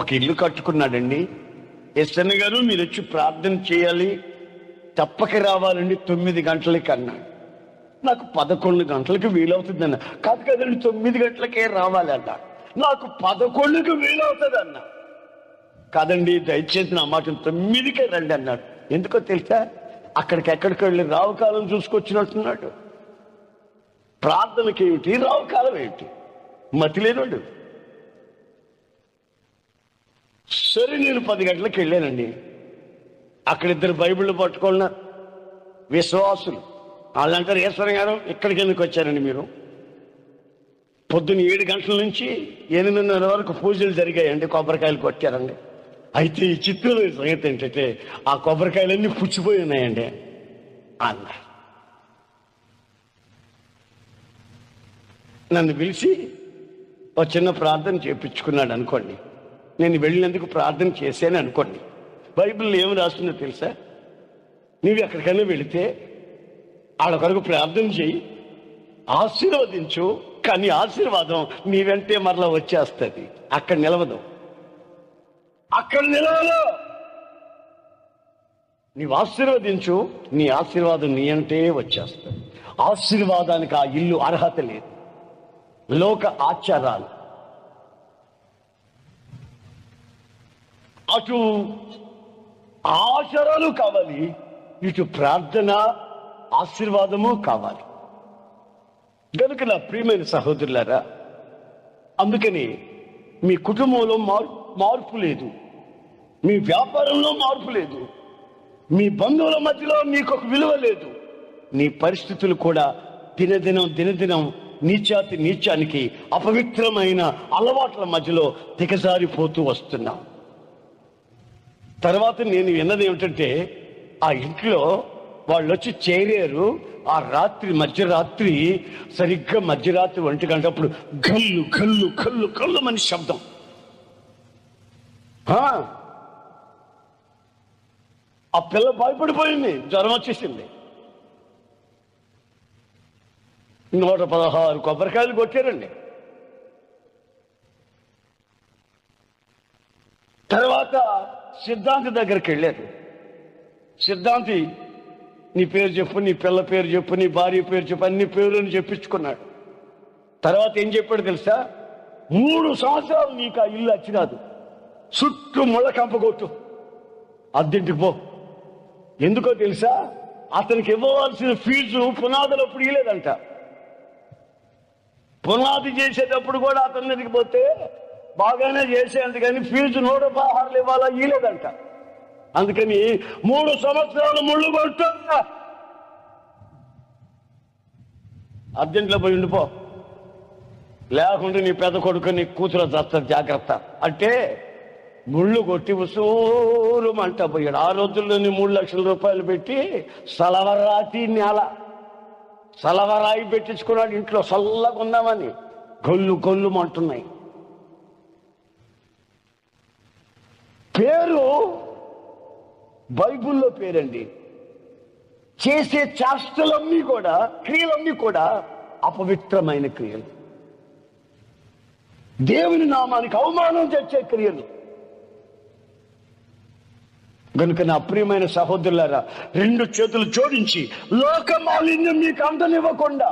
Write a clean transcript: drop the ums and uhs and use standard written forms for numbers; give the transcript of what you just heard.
ఒక ఇల్లు కట్టుకున్నాడండి. ఎస్ఎన్ గారు మీరు వచ్చి ప్రార్థన చేయాలి, తప్పక రావాలండి 9 గంటలకి అన్నాడు. నాకు 11 గంటలకు వీలవుతుంది అన్న. కాదు కదండి 9 గంటలకే రావాలి అన్న. నాకు 11కు వీలవుతుంది అన్న. కాదండి దయచేసి నా మాట 9కే రండి అన్నాడు. ఎందుకో తెలుసా, ఎక్కడికి వెళ్ళి రావుకాలం చూసుకొచ్చినట్టున్నాడు. ప్రార్థనకి ఏమిటి, రావుకాలం ఏమిటి, మతి లేనోడు. సరే నేను 10 గంటలకు వెళ్ళానండి. అక్కడ 2 బైబిళ్ళు పట్టుకున్నారు విశ్వాసులు. వాళ్ళంటారు, ఈశ్వర గారు ఇక్కడికి ఎందుకు వచ్చారండి మీరు? పొద్దున్న 7 గంటల నుంచి 8:30 వరకు పూజలు జరిగాయండి, కొబ్బరికాయలు కొట్టారండి. అయితే ఈ చిత్రంలో సంగతి ఏంటంటే ఆ కొబ్బరికాయలన్నీ పుచ్చిపోయి ఉన్నాయండి అన్నారు. నన్ను పిలిచి ఒక చిన్న ప్రార్థన చేయించుకున్నాడు అనుకోండి. నేను వెళ్ళినందుకు ప్రార్థన చేశాను అనుకోండి. బైబిల్లో ఏమి రాస్తుందో తెలుసా? నీవు ఎక్కడికైనా వెళితే వాళ్ళ కొరకు ప్రార్థన చేయి, ఆశీర్వదించు, కానీ ఆశీర్వాదం నీ వెంటే మరలా వచ్చేస్తుంది. అక్కడ నిలవదు. నీవు ఆశీర్వదించు, నీ ఆశీర్వాదం నీ అంటే వచ్చేస్తుంది. ఆశీర్వాదానికి ఆ ఇల్లు అర్హత లేదు. లోక ఆచారాలు, అటు ఆచారాలు కావాలి, ఇటు ప్రార్థన ఆశీర్వాదము కావాలి. కనుక నా ప్రియమైన సహోదరులారా, అందుకని మీ కుటుంబంలో మార్పు లేదు, మీ వ్యాపారంలో మార్పు లేదు, మీ బంధువుల మధ్యలో మీకు ఒక విలువ లేదు. నీ పరిస్థితులు కూడా దినదినం నీచానికి అపవిత్రమైన అలవాట్ల మధ్యలో దిగజారిపోతూ వస్తున్నాం. తర్వాత నేను విన్నది ఏమిటంటే, ఆ ఇంట్లో వాళ్ళు వచ్చి చేరారు. ఆ రాత్రి మధ్యరాత్రి సరిగ్గా మధ్యరాత్రి 1 గంటప్పుడు గల్లు గల్లు కల్లు కల్లు అని శబ్దం. ఆ పిల్ల భయపడిపోయింది, జ్వరం వచ్చేసింది. 116 కొబ్బరికాయలు కొట్టారండి. తర్వాత సిద్ధాంతి దగ్గరికి వెళ్ళారు. సిద్ధాంతి నీ పేరు చెప్పు, నీ పిల్ల పేరు చెప్పు, నీ భార్య పేరు చెప్పు, అన్ని పేర్లను చెప్పించుకున్నాడు. తర్వాత ఏం చెప్పాడు తెలుసా? 3 సంవత్సరాలు నీకు ఆ ఇల్లు వచ్చిరాదు, చుట్టూ ముళ్ళ కంపగొట్టు, అద్దెంటికి పో. ఎందుకో తెలుసా? అతనికి ఇవ్వవలసిన ఫీజు పునాదులప్పుడు ఇవ్వలేదంట. పునాది చేసేటప్పుడు కూడా అతని దగ్గరికి పోతే బాగానే చేసేందుకు కానీ ఫీజు 116 ఇవ్వాలా ఇవ్వలేదంట. అందుకని 3 సంవత్సరాలు ముళ్ళు కొట్టు, అర్జెంట్లో పోయి ఉండిపో, లేకుంటే నీ పెద్ద కొడుకు నీ కూతురు చస్తారు, జాగ్రత్త అంటే ముళ్ళు కొట్టి ఉసూరు మంట పోయాడు. ఆ రోజుల్లోని 3 లక్షల రూపాయలు పెట్టి సలవరాయి పెట్టించుకున్నాడు ఇంట్లో చల్లగా ఉందామని. గొల్లు మంటున్నాయి. పేరు బైబుల్లో పేరండి. చేసే చేష్టలన్నీ కూడా, క్రియలన్నీ కూడా అపవిత్రమైన క్రియలు, దేవుని నామానికి అవమానం తెచ్చే క్రియలు. కనుక నా ప్రియమైన సహోదరులారా, 2 చేతులు జోడించి లోక మాలిన్యం మీకు అందనివ్వకుండా